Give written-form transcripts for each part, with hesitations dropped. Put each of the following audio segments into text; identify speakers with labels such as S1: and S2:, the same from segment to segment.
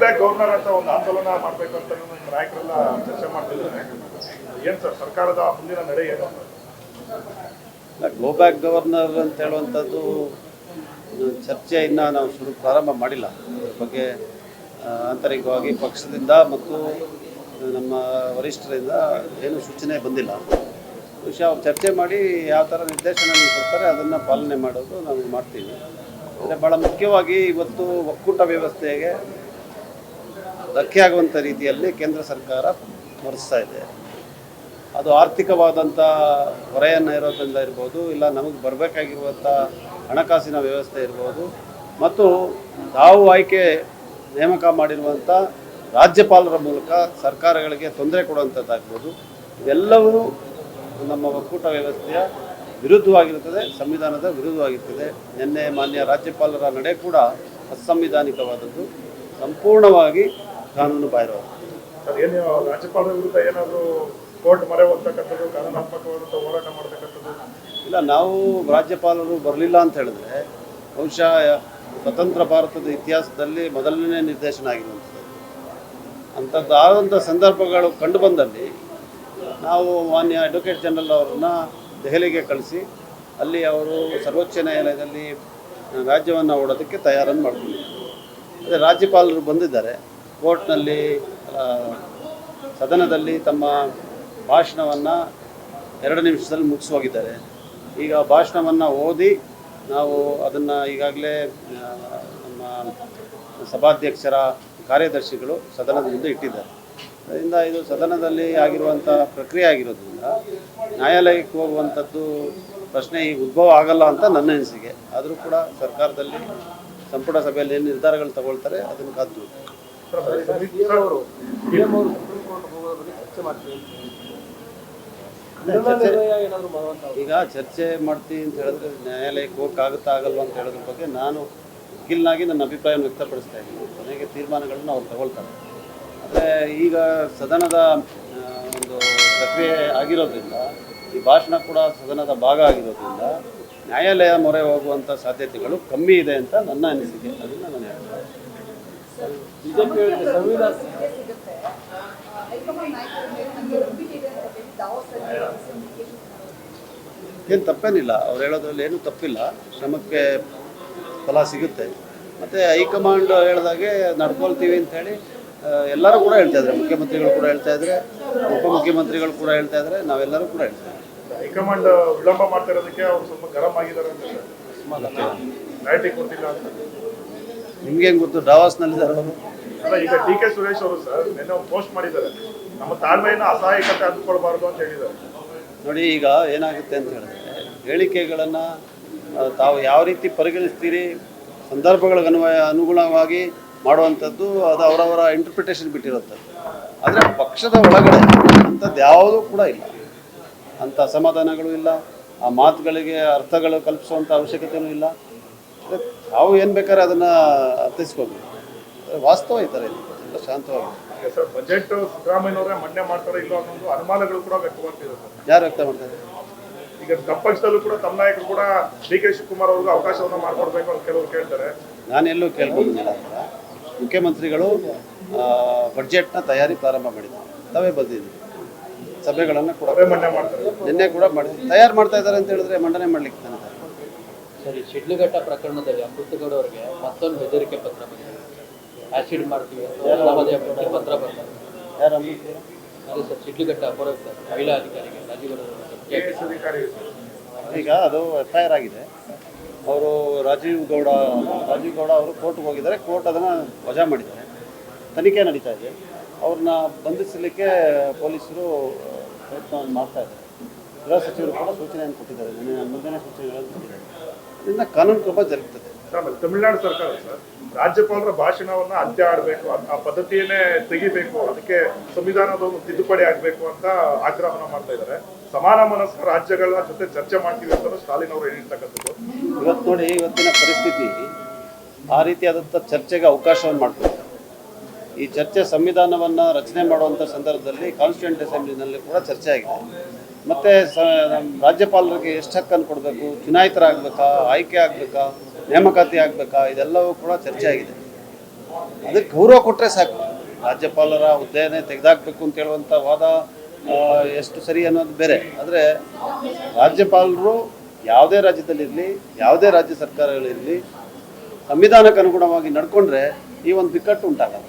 S1: Back governor ಅಂತ ಒಂದು ಆಂದೋಲನ ಮಾಡಬೇಕು ಅಂತ ನಾಯಕರೆಲ್ಲ ಚರ್ಚೆ ಮಾಡ್ತಿದ್ದಾರೆ. ಏನು ಸರ್ ಸರ್ಕಾರದ ಮುಂದಿನ ನಡೆ ಏನು?
S2: ಗೋ ಬ್ಯಾಕ್ ಗವರ್ನರ್ ಅಂತ ಹೇಳುವಂಥದ್ದು ಚರ್ಚೆಯನ್ನು ನಾವು ಪ್ರಾರಂಭ ಮಾಡಿಲ್ಲ. ಅದ್ರ ಬಗ್ಗೆ ಆಂತರಿಕವಾಗಿ ಪಕ್ಷದಿಂದ ಮತ್ತು ನಮ್ಮ ವರಿಷ್ಠರಿಂದ ಏನು ಸೂಚನೆ ಬಂದಿಲ್ಲ. ವಿಷಯ ಅವ್ರು ಚರ್ಚೆ ಮಾಡಿ ಯಾವ ಥರ ನಿರ್ದೇಶನ ಕೊಡ್ತಾರೆ ಅದನ್ನು ಪಾಲನೆ ಮಾಡೋದು ನಾವು ಮಾಡ್ತೀವಿ. ಅಂದರೆ ಭಾಳ ಮುಖ್ಯವಾಗಿ ಇವತ್ತು ಒಕ್ಕೂಟ ವ್ಯವಸ್ಥೆಗೆ ಧಕ್ಕೆ ಆಗುವಂಥ ರೀತಿಯಲ್ಲಿ ಕೇಂದ್ರ ಸರ್ಕಾರ ನಡೆಸ್ತಾ ಇದೆ. ಅದು ಆರ್ಥಿಕವಾದಂಥ ಹೊರೆಯನ್ನು ಇರೋದ್ರಿಂದ ಇರ್ಬೋದು, ಇಲ್ಲ ನಮಗೆ ಬರಬೇಕಾಗಿರುವಂಥ ಹಣಕಾಸಿನ ವ್ಯವಸ್ಥೆ ಇರ್ಬೋದು, ಮತ್ತು ತಾವು ಆಯ್ಕೆ ನೇಮಕ ಮಾಡಿರುವಂಥ ರಾಜ್ಯಪಾಲರ ಮೂಲಕ ಸರ್ಕಾರಗಳಿಗೆ ತೊಂದರೆ ಕೊಡುವಂಥದ್ದಾಗ್ಬೋದು. ಇವೆಲ್ಲವೂ ನಮ್ಮ ಒಕ್ಕೂಟ ವ್ಯವಸ್ಥೆಯ ವಿರುದ್ಧವಾಗಿರುತ್ತದೆ, ಸಂವಿಧಾನದ ವಿರುದ್ಧವಾಗಿರ್ತದೆ. ನಿನ್ನೆ ಮಾನ್ಯ ರಾಜ್ಯಪಾಲರ ನಡೆ ಕೂಡ ಅಸಂವಿಧಾನಿಕವಾದದ್ದು, ಸಂಪೂರ್ಣವಾಗಿ ಕಾನೂನು ಬಾಹಿರವಾದದ್ದು.
S1: ಏನು ರಾಜ್ಯಪಾಲರ ವಿರುದ್ಧ ಏನಾದರೂ ಕೋರ್ಟ್ ಮೊರೆ ಹೋಗ್ತಕ್ಕಂಥದ್ದು, ಕಾನೂನಾತ್ಮಕವಾದಂಥ ಹೋರಾಟ ಮಾಡತಕ್ಕಂಥದ್ದು?
S2: ಇಲ್ಲ, ನಾವು ರಾಜ್ಯಪಾಲರು ಬರಲಿಲ್ಲ ಅಂತ ಹೇಳಿದ್ರೆ ಬಹುಶಃ ಸ್ವತಂತ್ರ ಭಾರತದ ಇತಿಹಾಸದಲ್ಲಿ ಮೊದಲನೇ ನಿರ್ದೇಶನ ಆಗಿರುವಂಥದ್ದು. ಆದಂಥ ಸಂದರ್ಭಗಳು ಕಂಡು ಬಂದಲ್ಲಿ ನಾವು ಮಾನ್ಯ ಅಡ್ವೊಕೇಟ್ ಜನರಲ್ ಅವರನ್ನ ದೆಹಲಿಗೆ ಕಳಿಸಿ ಅಲ್ಲಿ ಅವರು ಸರ್ವೋಚ್ಚ ನ್ಯಾಯಾಲಯದಲ್ಲಿ ರಾಜ್ಯವನ್ನು ಓಡೋದಕ್ಕೆ ತಯಾರನ್ನು ಮಾಡಿಕೊಂಡಿದ್ದಾರೆ. ಅದೇ ರಾಜ್ಯಪಾಲರು ಬಂದಿದ್ದಾರೆ, ಕೋರ್ಟ್ನಲ್ಲಿ ಸದನದಲ್ಲಿ ತಮ್ಮ ಭಾಷಣವನ್ನು 2 ನಿಮಿಷದಲ್ಲಿ ಮುಗಿಸಿ ಹೋಗಿದ್ದಾರೆ. ಈಗ ಭಾಷಣವನ್ನು ಓದಿ ನಾವು ಅದನ್ನು ಈಗಾಗಲೇ ನಮ್ಮ ಸಭಾಧ್ಯಕ್ಷರ ಕಾರ್ಯದರ್ಶಿಗಳು ಸದನದ ಮುಂದೆ ಇಟ್ಟಿದ್ದಾರೆ. ಅದರಿಂದ ಇದು ಸದನದಲ್ಲಿ ಆಗಿರುವಂಥ ಪ್ರಕ್ರಿಯೆ ಆಗಿರೋದ್ರಿಂದ ನ್ಯಾಯಾಲಯಕ್ಕೆ ಹೋಗುವಂಥದ್ದು ಪ್ರಶ್ನೆ ಈಗ ಉದ್ಭವ ಆಗಲ್ಲ ಅಂತ ನನ್ನ ಅನಿಸಿಕೆ. ಆದರೂ ಕೂಡ ಸರ್ಕಾರದಲ್ಲಿ ಸಂಪುಟ ಸಭೆಯಲ್ಲಿ ಏನು ನಿರ್ಧಾರಗಳು ತಗೊಳ್ತಾರೆ ಅದನ್ನು ಕಾದು ಈಗ ಚರ್ಚೆ ಮಾಡ್ತೀವಿ ಅಂತ ಹೇಳಿದ್ರೆ ನ್ಯಾಯಾಲಯಕ್ಕೆ ಹೋಗೋಕ್ಕಾಗುತ್ತಾ ಆಗಲ್ವ ಅಂತ ಹೇಳೋದ್ರ ಬಗ್ಗೆ ನಾನು ವಕೀಲನಾಗಿ ನನ್ನ ಅಭಿಪ್ರಾಯವನ್ನು ವ್ಯಕ್ತಪಡಿಸ್ತಾ ಇದ್ದೀನಿ. ಕೊನೆಗೆ ತೀರ್ಮಾನಗಳನ್ನು ಅವ್ರು ತಗೊಳ್ತಾರೆ. ಆದರೆ ಈಗ ಸದನದ ಒಂದು ಪ್ರಕ್ರಿಯೆ ಆಗಿರೋದ್ರಿಂದ ಈ ಭಾಷಣ ಕೂಡ ಸದನದ ಭಾಗ ಆಗಿರೋದ್ರಿಂದ ನ್ಯಾಯಾಲಯ ಮೊರೆ ಹೋಗುವಂಥ ಸಾಧ್ಯತೆಗಳು ಕಮ್ಮಿ ಇದೆ ಅಂತ ನನ್ನ ಅನಿಸಿಕೆ. ಅದನ್ನು ನಾನು ಹೇಳ್ತೀನಿ. ಏನು ತಪ್ಪೇನಿಲ್ಲ, ಅವ್ರು ಹೇಳೋದ್ರಲ್ಲಿ ಏನೂ ತಪ್ಪಿಲ್ಲ. ಶ್ರಮಕ್ಕೆ ಫಲ ಸಿಗುತ್ತೆ. ಮತ್ತು ಹೈಕಮಾಂಡ್ ಹೇಳಿದಾಗೆ ನಡ್ಕೊಳ್ತೀವಿ ಅಂಥೇಳಿ ಎಲ್ಲರೂ ಕೂಡ ಹೇಳ್ತಾ ಇದ್ದಾರೆ. ಮುಖ್ಯಮಂತ್ರಿಗಳು ಕೂಡ ಹೇಳ್ತಾ ಇದ್ದಾರೆ, ಉಪಮುಖ್ಯಮಂತ್ರಿಗಳು ಕೂಡ ಹೇಳ್ತಾ ಇದ್ದಾರೆ, ನಾವೆಲ್ಲರೂ ಕೂಡ ಹೇಳ್ತಾ ಇದ್ದೀವಿ.
S1: ಹೈಕಮಾಂಡ್ ವಿಳಂಬ ಮಾಡ್ತಾ ಇರೋದಕ್ಕೆ ಅವ್ರು ಸ್ವಲ್ಪ ಗರಂ ಆಗಿದ್ದಾರೆ ಅಂತ ಕೊಟ್ಟಿಲ್ಲ ಅಂತ
S2: ನಿಮ್ಗೆ ಹೆಂಗೆ ಗೊತ್ತು? ಡಾವಾಸ್ನಲ್ಲಿದ್ದಾರೆ ಅವರು.
S1: ಅಲ್ಲ, ಈಗ DK ಸುರೇಶ್ ಅವರು ಸರ್ ನಿನ್ನೆ ಪೋಸ್ಟ್ ಮಾಡಿದ್ದಾರೆ, ನಮ್ಮ ತಾಳ್ಮೆಯನ್ನು ಅಸಹಾಯಕತೆ ಅಂದ್ಕೊಳ್ಬಾರ್ದು ಅಂತ ಹೇಳಿದ್ದಾರೆ.
S2: ನೋಡಿ, ಈಗ ಏನಾಗುತ್ತೆ ಅಂತ ಹೇಳಿದ್ರೆ ಹೇಳಿಕೆಗಳನ್ನು ತಾವು ಯಾವ ರೀತಿ ಪರಿಗಣಿಸ್ತೀರಿ, ಸಂದರ್ಭಗಳಿಗೆ ಅನುಗುಣವಾಗಿ ಮಾಡುವಂಥದ್ದು ಅದು ಅವರವರ ಇಂಟರ್ಪ್ರಿಟೇಷನ್ ಬಿಟ್ಟಿರುವಂಥದ್ದು. ಆದರೆ ಪಕ್ಷದ ಒಳಗಡೆ ಅಂಥದ್ದು ಯಾವುದೂ ಕೂಡ ಇಲ್ಲ, ಅಂಥ ಅಸಮಾಧಾನಗಳು ಇಲ್ಲ, ಆ ಮಾತುಗಳಿಗೆ ಅರ್ಥಗಳು ಕಲ್ಪಿಸುವಂಥ ಅವಶ್ಯಕತೆಯೂ ಇಲ್ಲ. ತಾವು ಏನು ಬೇಕಾದ್ರೆ ಅದನ್ನು ಅರ್ಥೈಸ್ಕೋಬೇಕು. ವಾಸ್ತವ ಈ ಥರ ಇದೆ, ಎಲ್ಲ ಶಾಂತವಾಗಿ.
S1: ಸರ್, ಬಜೆಟ್ ಸಿದ್ದರಾಮಯ್ಯನವರೇ ಮಂಡ್ಯ ಮಾಡ್ತಾರೆ ಇಲ್ಲೋ ಅನ್ನೋದು ಅನುಮಾನಗಳು ಕೂಡ ವ್ಯಕ್ತವಾಗ್ತಿದೆ ಸರ್.
S2: ಯಾರು ವ್ಯಕ್ತ ಮಾಡ್ತಾರೆ?
S1: ಈಗ ನಮ್ಮ ಪಕ್ಷದಲ್ಲೂ ಕೂಡ ತಮ್ಮ ನಾಯಕರು ಕೂಡ DK ಶಿವಕುಮಾರ್ ಅವ್ರಿಗೂ ಅವಕಾಶವನ್ನು ಮಾಡಿಕೊಡ್ಬೇಕು ಅಂತ ಕೆಲವರು ಕೇಳ್ತಾರೆ.
S2: ನಾನೆಲ್ಲೂ ಕೇಳ್ಕೊಂಡಿಲ್ಲ. ಮುಖ್ಯಮಂತ್ರಿಗಳು ಬಡ್ಜೆಟ್ನ ತಯಾರಿ ಪ್ರಾರಂಭ ಮಾಡಿದ್ದಾರೆ, ತಾವೇ ಬಂದಿದ್ದೀವಿ. ಸಭೆಗಳನ್ನು ಕೂಡ
S1: ಮಂಡನೆ ಮಾಡ್ತಾರೆ,
S2: ನಿನ್ನೆ ಕೂಡ ಮಾಡಿದ್ದೀವಿ. ತಯಾರು ಮಾಡ್ತಾ ಇದ್ದಾರೆ ಅಂತ ಹೇಳಿದ್ರೆ ಮಂಡನೆ ಮಾಡ್ಲಿಕ್ಕೆ ತಾನೆ.
S3: ಸರಿ, ಶಿಡ್ಲಘಟ್ಟ ಪ್ರಕರಣದಲ್ಲಿ ಅಮೃತಗೌಡ ಅವರಿಗೆ ಮತ್ತೊಂದು ಬೆದರಿಕೆ ಪತ್ರ ಬಂದಿದೆ. ಆಸಿಡ್ ಮಾಡ್ತೀವಿ ಅಂತ ಪತ್ರ ಬಂದಿದೆ.
S2: ಯಾರು?
S3: ಅದೇ ಸರ್, ಶಿಡ್ಲಘಟ್ಟ ಅಪರಾಧ ಮಹಿಳಾ ಅಧಿಕಾರಿಗೆ ರಾಜೀವ್
S2: ಈಗ ಅದು FIR ಆಗಿದೆ. ಅವರು ರಾಜೀವ್ ಗೌಡ ಅವರು ಕೋರ್ಟ್ಗೆ ಹೋಗಿದ್ದಾರೆ. ಕೋರ್ಟ್ ಅದನ್ನು ವಜಾ ಮಾಡಿದ್ದಾರೆ. ತನಿಖೆ ನಡೀತಾ ಇದೆ. ಅವ್ರನ್ನ ಬಂಧಿಸಲಿಕ್ಕೆ ಪೊಲೀಸರು ಪ್ರಯತ್ನವನ್ನು ಮಾಡ್ತಾ ಇದ್ದಾರೆ. ಗೃಹ ಸಚಿವರು ಕೂಡ ಸೂಚನೆಯನ್ನು ಕೊಟ್ಟಿದ್ದಾರೆ, ಮುಂದಿನ ಸೂಚನೆಗಳನ್ನು ಕೊಟ್ಟಿದ್ದಾರೆ. ಇದರಿಂದ ಕಾನೂನು ಕ್ರಮ ಜರುಗುತ್ತದೆ.
S1: ತಮಿಳುನಾಡು ಸರ್ಕಾರ ಸರ್ ರಾಜ್ಯಪಾಲರ ಭಾಷಣವನ್ನ ಅಂತ್ಯ ಆಡಬೇಕು, ಆ ಪದ್ಧತಿಯನ್ನೇ ತೆಗಿಬೇಕು, ಅದಕ್ಕೆ ಸಂವಿಧಾನದ ಒಂದು ತಿದ್ದುಪಡಿ ಆಗಬೇಕು ಅಂತ ಆಗ್ರಹವನ್ನ ಮಾಡ್ತಾ ಇದ್ದಾರೆ. ಸಮಾನ ಮನಸ್ಕ ರಾಜ್ಯಗಳ ಜೊತೆ ಚರ್ಚೆ ಮಾಡ್ತೀವಿ ಅಂತ ಸ್ಟಾಲಿನ್ ಅವರು ಹೇಳಿರ್ತಕ್ಕಂಥದ್ದು.
S2: ಇವತ್ತು ನೋಡಿ, ಇವತ್ತಿನ ಪರಿಸ್ಥಿತಿ ಆ ರೀತಿಯಾದಂಥ ಚರ್ಚೆಗೆ ಅವಕಾಶವನ್ನು ಮಾಡ್ಕೊಳ್ತಾರೆ. ಈ ಚರ್ಚೆ ಸಂವಿಧಾನವನ್ನು ರಚನೆ ಮಾಡುವಂಥ ಸಂದರ್ಭದಲ್ಲಿ ಕಾನ್ಸ್ಟಿಟ್ಯೂಂಟ್ ಅಸೆಂಬ್ಲಿನಲ್ಲಿ ಕೂಡ ಚರ್ಚೆ ಆಗಿದೆ. ಮತ್ತು ರಾಜ್ಯಪಾಲರಿಗೆ ಎಷ್ಟು ಹಕ್ಕನ್ನು ಕೊಡಬೇಕು, ಚುನಾಯಿತರಾಗಬೇಕಾ, ಆಯ್ಕೆ ಆಗಬೇಕಾ, ನೇಮಕಾತಿ ಆಗಬೇಕಾ, ಇದೆಲ್ಲವೂ ಕೂಡ ಚರ್ಚೆ ಆಗಿದೆ. ಅದಕ್ಕೆ ಗೌರವ ಕೊಟ್ಟರೆ ಸಾಕು. ರಾಜ್ಯಪಾಲರ ಹುದ್ದೆನೇ ತೆಗೆದಾಕಬೇಕು ಅಂತ ಹೇಳುವಂಥ ವಾದ ಎಷ್ಟು ಸರಿ ಅನ್ನೋದು ಬೇರೆ. ಆದರೆ ರಾಜ್ಯಪಾಲರು ಯಾವುದೇ ರಾಜ್ಯದಲ್ಲಿರಲಿ, ಯಾವುದೇ ರಾಜ್ಯ ಸರ್ಕಾರಗಳಿರಲಿ, ಸಂವಿಧಾನಕ್ಕೆ ಅನುಗುಣವಾಗಿ ನಡ್ಕೊಂಡ್ರೆ ಈ ಒಂದು ಬಿಕ್ಕಟ್ಟು ಉಂಟಾಗಲ್ಲ.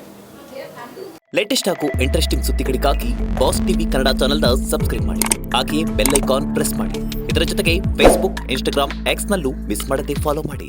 S4: ಲೇಟೆಸ್ಟ್ ಹಾಗೂ ಇಂಟ್ರೆಸ್ಟಿಂಗ್ ಸುದ್ದಿಗಳಿಗಾಗಿ ಬಾಸ್ ಟಿವಿ ಕನ್ನಡ ಚಾನೆಲ್ನ ಸಬ್ಸ್ಕ್ರೈಬ್ ಮಾಡಿ. ಹಾಗೆಯೇ ಬೆಲ್ ಐಕಾನ್ ಪ್ರೆಸ್ ಮಾಡಿ. ಇದರ ಜೊತೆಗೆ ಫೇಸ್ಬುಕ್, ಇನ್ಸ್ಟಾಗ್ರಾಮ್, ಎಕ್ಸ್ನಲ್ಲೂ ಮಿಸ್ ಮಾಡದೆ ಫಾಲೋ ಮಾಡಿ.